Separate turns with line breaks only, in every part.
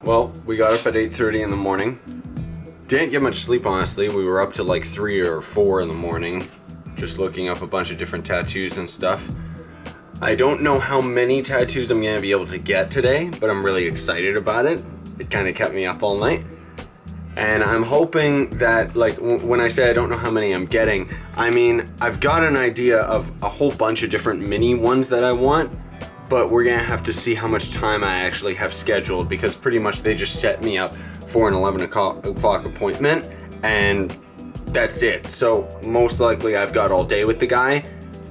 Well, we got up at 8:30 in the morning. Didn't get much sleep, honestly. We were up to like 3 or 4 in the morning, just looking up a bunch of different tattoos and stuff. I don't know how many tattoos I'm gonna be able to get today, but I'm really excited about it. It kind of kept me up all night. And I'm hoping that, like, when I say I don't know how many I'm getting, I mean, I've got an idea of a whole bunch of different mini ones that I want, but we're gonna have to see how much time I actually have scheduled, because pretty much they just set me up for an 11 o'clock appointment, and that's it. So most likely I've got all day with the guy,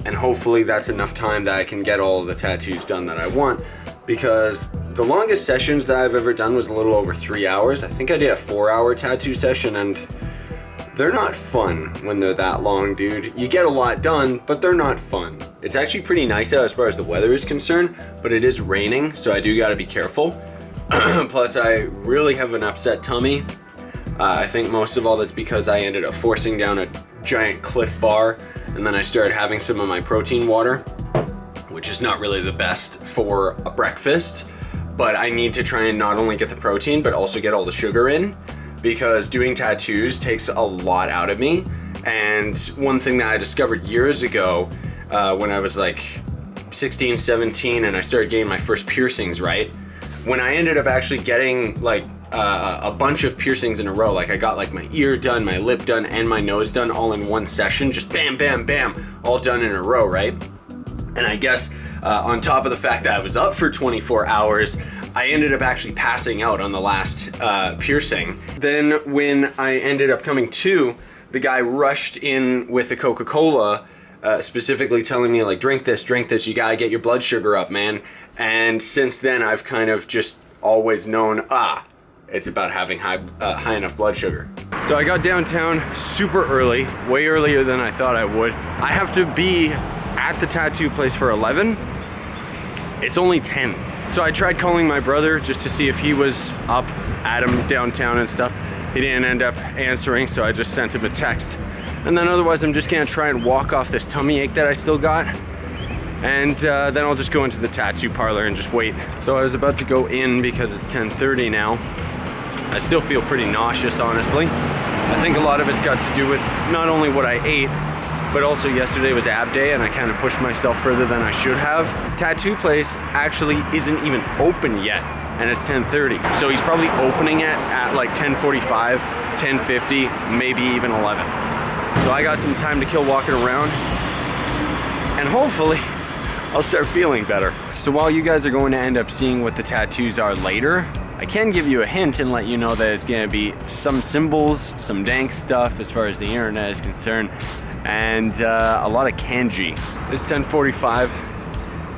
and hopefully that's enough time that I can get all of the tattoos done that I want, because the longest sessions that I've ever done was a little over 3 hours. I think I did a 4-hour tattoo session, and they're not fun when they're that long, dude. You get a lot done, but they're not fun. It's actually pretty nice out as far as the weather is concerned, but it is raining, so I do gotta be careful. Plus, I really have an upset tummy. I think most of all that's because I ended up forcing down a giant Cliff Bar, and then I started having some of my protein water, which is not really the best for a breakfast, but I need to try and not only get the protein, but also get all the sugar in, because doing tattoos takes a lot out of me. And one thing that I discovered years ago, when I was like 16, 17, and I started getting my first piercings, right? When I ended up actually getting like a bunch of piercings in a row, like I got like my ear done, my lip done, and my nose done all in one session, just bam, bam, bam, all done in a row, right? And I guess on top of the fact that I was up for 24 hours, I ended up actually passing out on the last piercing. Then when I ended up coming to, the guy rushed in with a Coca-Cola, specifically telling me like, drink this, you gotta get your blood sugar up, man. And since then I've kind of just always known, it's about having high enough blood sugar. So I got downtown super early, way earlier than I thought I would. I have to be at the tattoo place for 11. It's only 10. So I tried calling my brother just to see if he was up at him downtown and stuff. He didn't end up answering, so I just sent him a text. And then otherwise I'm just gonna try and walk off this tummy ache that I still got. And then I'll just go into the tattoo parlor and just wait. So I was about to go in because it's 10:30 now. I still feel pretty nauseous, honestly. I think a lot of it's got to do with not only what I ate, but also yesterday was ab day and I kind of pushed myself further than I should have. Tattoo place actually isn't even open yet, and it's 10:30. So he's probably opening at like 10:45, 10:50, maybe even 11. So I got some time to kill walking around, and hopefully I'll start feeling better. So while you guys are going to end up seeing what the tattoos are later, I can give you a hint and let you know that it's gonna be some symbols, some dank stuff as far as the internet is concerned, and a lot of kanji. It's 10:45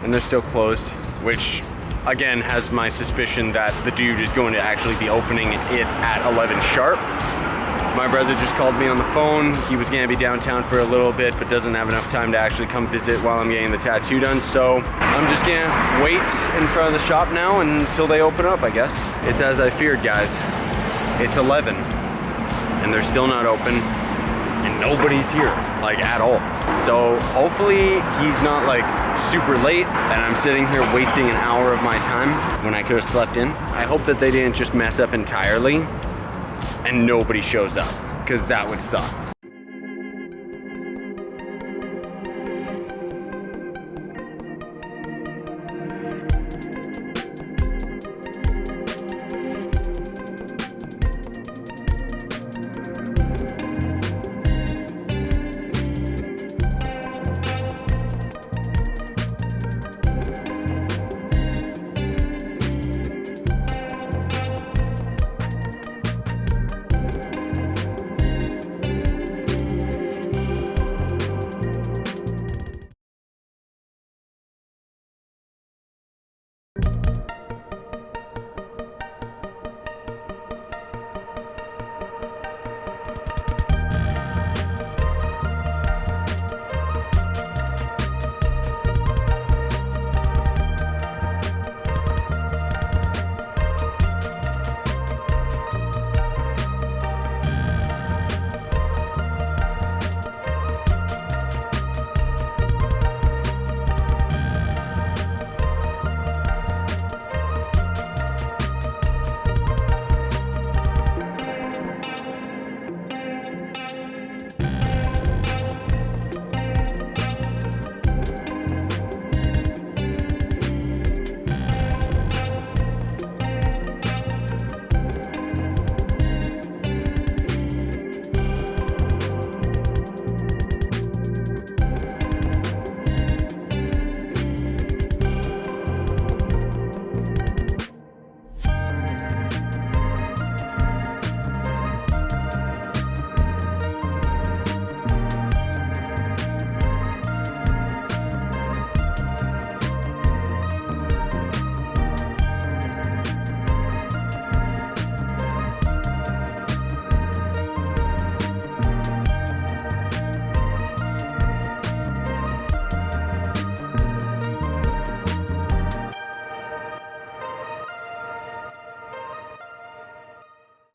and they're still closed, which again has my suspicion that the dude is going to actually be opening it at 11 sharp. My brother just called me on the phone. He was gonna be downtown for a little bit, but doesn't have enough time to actually come visit while I'm getting the tattoo done. So I'm just gonna wait in front of the shop now until they open up, I guess. It's as I feared, guys. It's 11 and they're still not open and nobody's here, like at all. So hopefully he's not like super late and I'm sitting here wasting an hour of my time when I could have slept in. I hope that they didn't just mess up entirely and nobody shows up, because that would suck.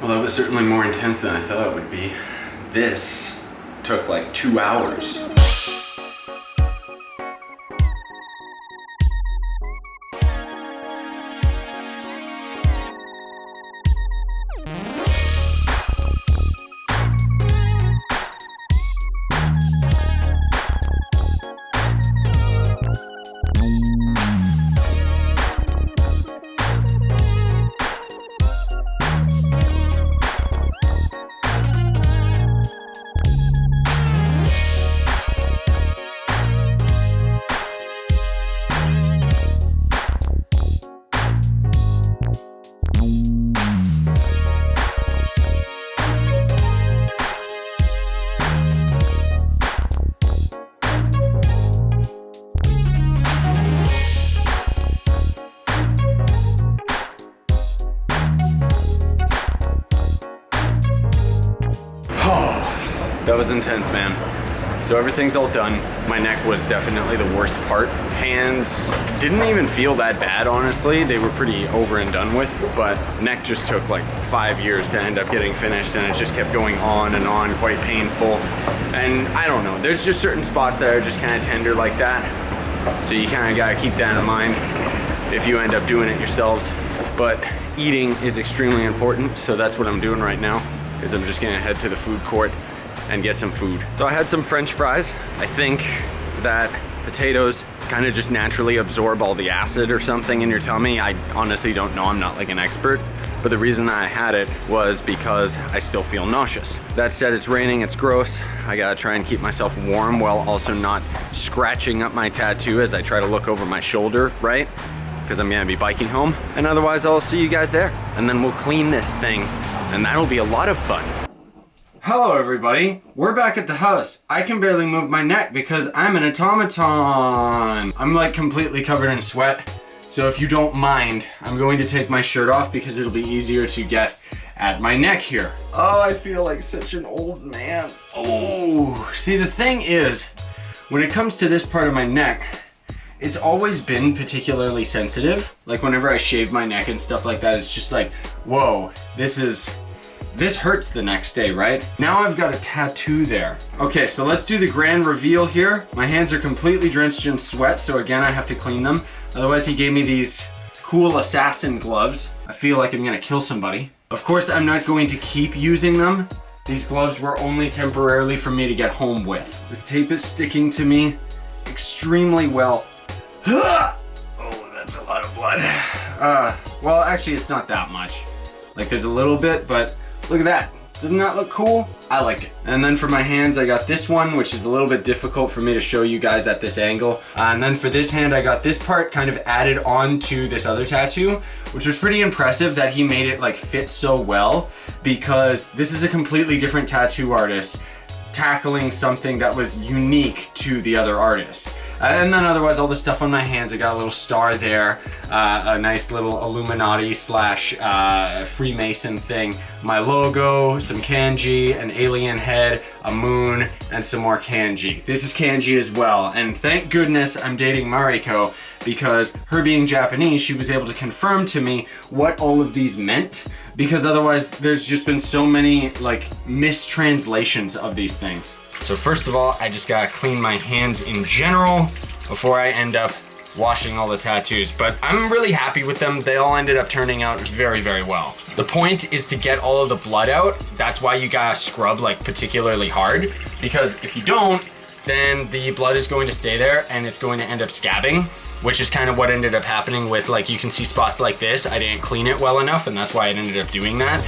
Well, that was certainly more intense than I thought it would be. This took like 2 hours. That was intense, man. So everything's all done. My neck was definitely the worst part. Hands didn't even feel that bad, honestly. They were pretty over and done with, but neck just took like 5 years to end up getting finished, and it just kept going on and on, quite painful. And I don't know, there's just certain spots that are just kind of tender like that. So you kind of gotta keep that in mind if you end up doing it yourselves. But eating is extremely important, so that's what I'm doing right now, is I'm just gonna head to the food court and get some food. So I had some French fries. I think that potatoes kind of just naturally absorb all the acid or something in your tummy. I honestly don't know, I'm not like an expert, but the reason that I had it was because I still feel nauseous. That said, it's raining, it's gross. I gotta try and keep myself warm while also not scratching up my tattoo as I try to look over my shoulder, right? Because I'm gonna be biking home, and otherwise I'll see you guys there. And then we'll clean this thing, and that'll be a lot of fun. Hello everybody, we're back at the house. I can barely move my neck because I'm an automaton. I'm like completely covered in sweat. So if you don't mind, I'm going to take my shirt off because it'll be easier to get at my neck here. Oh, I feel like such an old man. Oh, see the thing is, when it comes to this part of my neck, it's always been particularly sensitive. Like whenever I shave my neck and stuff like that, it's just like, whoa, this hurts the next day, right? Now I've got a tattoo there. Okay, so let's do the grand reveal here. My hands are completely drenched in sweat, so again, I have to clean them. Otherwise, he gave me these cool assassin gloves. I feel like I'm gonna kill somebody. Of course, I'm not going to keep using them. These gloves were only temporarily for me to get home with. This tape is sticking to me extremely well. Oh, that's a lot of blood. Well, actually, it's not that much. Like, there's a little bit, but look at that. Doesn't that look cool? I like it. And then for my hands, I got this one, which is a little bit difficult for me to show you guys at this angle. And then for this hand, I got this part kind of added on to this other tattoo, which was pretty impressive that he made it like fit so well, because this is a completely different tattoo artist tackling something that was unique to the other artist. And then otherwise, all the stuff on my hands, I got a little star there, a nice little Illuminati slash Freemason thing, my logo, some kanji, an alien head, a moon, and some more kanji. This is kanji as well, and thank goodness I'm dating Mariko, because her being Japanese, she was able to confirm to me what all of these meant, because otherwise there's just been so many like mistranslations of these things. So first of all, I just gotta clean my hands in general before I end up washing all the tattoos, but I'm really happy with them. They all ended up turning out very, very well. The point is to get all of the blood out. That's why you gotta scrub like particularly hard, because if you don't, then the blood is going to stay there and it's going to end up scabbing, which is kind of what ended up happening with, like, you can see spots like this. I didn't clean it well enough, and that's why it ended up doing that.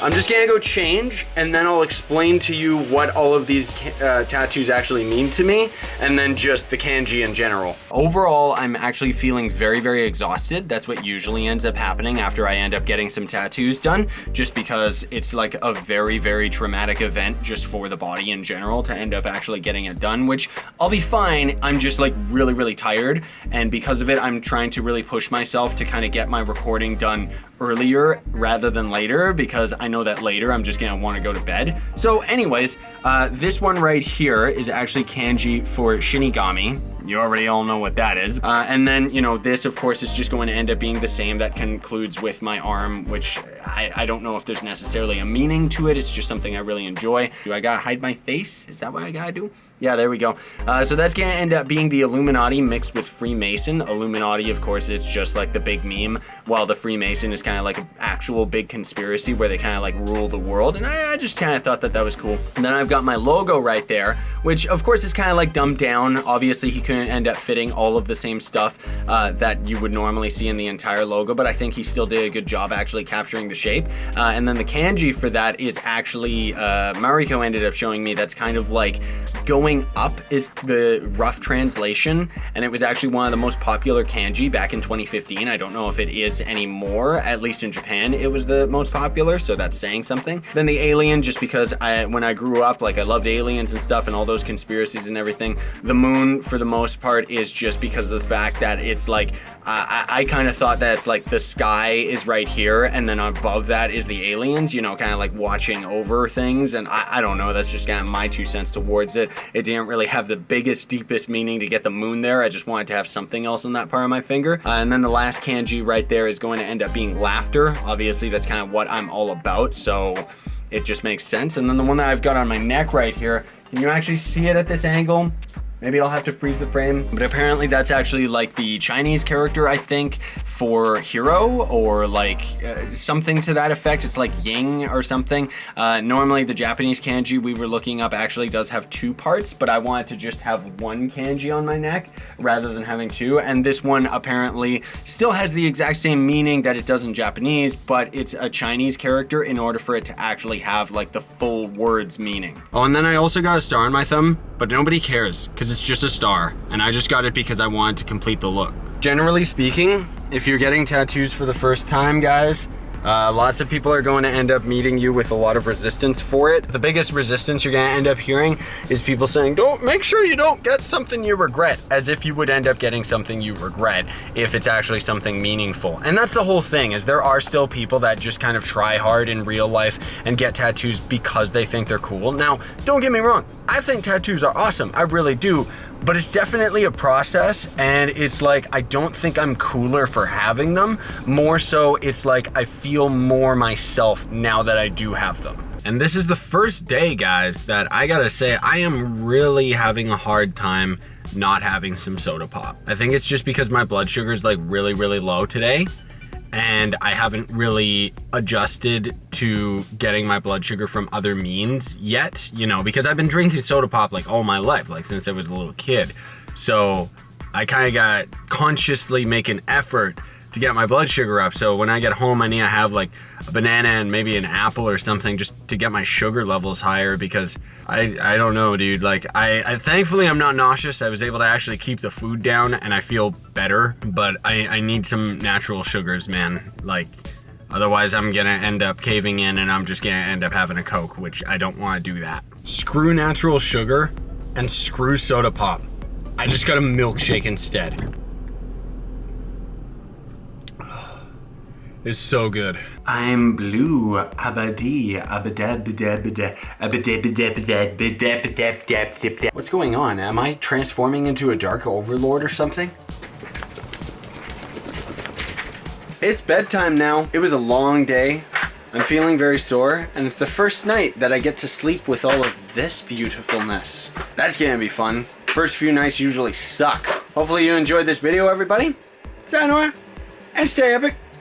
I'm just gonna go change, and then I'll explain to you what all of these tattoos actually mean to me, and then just the kanji in general. Overall, I'm actually feeling very, very exhausted. That's what usually ends up happening after I end up getting some tattoos done, just because it's like a very, very traumatic event just for the body in general to end up actually getting it done, which I'll be fine. I'm just like really, really tired, and because of it, I'm trying to really push myself to kind of get my recording done earlier rather than later, because I know that later I'm just gonna want to go to bed. So anyways, this one right here is actually kanji for Shinigami.
you already all know what that is. And then, you know, this of course is just going to end up being the same. That concludes with my arm, which I don't know if there's necessarily a meaning to it. It's just something I really enjoy. Do I gotta hide my face? Is that what I gotta do? Yeah, there we go. So that's gonna end up being the Illuminati mixed with Freemason. Illuminati, of course, is just like the big meme, while the Freemason is kind of like an actual big conspiracy where they kind of like rule the world. And I just kind of thought that that was cool. And then I've got my logo right there, which of course is kind of like dumbed down. Obviously, he couldn't end up fitting all of the same stuff that you would normally see in the entire logo, but I think he still did a good job actually capturing the shape. And then the kanji for that is actually, Mariko ended up showing me that's kind of like going up is the rough translation, and it was actually one of the most popular kanji back in 2015. I don't know if it is anymore, at least in Japan it was the most popular, so that's saying something. Then the alien, just because when I grew up, like I loved aliens and stuff and all those conspiracies and everything. The moon for the most part is just because of the fact that it's like, I kind of thought that it's like the sky is right here and then above that is the aliens, you know, kind of like watching over things. And I don't know, that's just kind of my 2 cents towards it. It didn't really have the biggest, deepest meaning to get the moon there. I just wanted to have something else on that part of my finger. And then the last kanji right there is going to end up being laughter. Obviously, that's kind of what I'm all about, so it just makes sense. And then the one that I've got on my neck right here, can you actually see it at this angle? Maybe I'll have to freeze the frame. But apparently that's actually like the Chinese character, I think, for hero, or like something to that effect. It's like yin or something. Normally the Japanese kanji we were looking up actually does have 2 parts, but I wanted to just have 1 kanji on my neck rather than having 2. And this one apparently still has the exact same meaning that it does in Japanese, but it's a Chinese character in order for it to actually have like the full words meaning. Oh, and then I also got a star on my thumb, but nobody cares because it's just a star, and I just got it because I wanted to complete the look. Generally speaking, if you're getting tattoos for the first time, guys, lots of people are going to end up meeting you with a lot of resistance for it. The biggest resistance you're going to end up hearing is people saying, don't make sure you don't get something you regret, as if you would end up getting something you regret if it's actually something meaningful. And that's the whole thing, is there are still people that just kind of try hard in real life and get tattoos because they think they're cool. Now, don't get me wrong, I think tattoos are awesome, I really do. But it's definitely a process, and it's like, I don't think I'm cooler for having them. More so, it's like I feel more myself now that I do have them. And this is the first day, guys, that I gotta say, I am really having a hard time not having some soda pop. I think it's just because my blood sugar is like really, really low today. And I haven't really adjusted to getting my blood sugar from other means yet, you know, because I've been drinking soda pop like all my life, like since I was a little kid. So I kind of got consciously make an effort to get my blood sugar up. So when I get home, I need to have like a banana and maybe an apple or something just to get my sugar levels higher, because I don't know, dude. Like I thankfully I'm not nauseous. I was able to actually keep the food down and I feel better, but I need some natural sugars, man. Like otherwise I'm gonna end up caving in and I'm just gonna end up having a Coke, which I don't want to do that. Screw natural sugar and screw soda pop. I just got a milkshake instead. It's so good. I'm blue. What's going on? Am I transforming into a dark overlord or something? It's bedtime now. It was a long day. I'm feeling very sore, and it's the first night that I get to sleep with all of this beautifulness. That's gonna be fun. First few nights usually suck. Hopefully you enjoyed this video, everybody. Sayonara, and stay epic.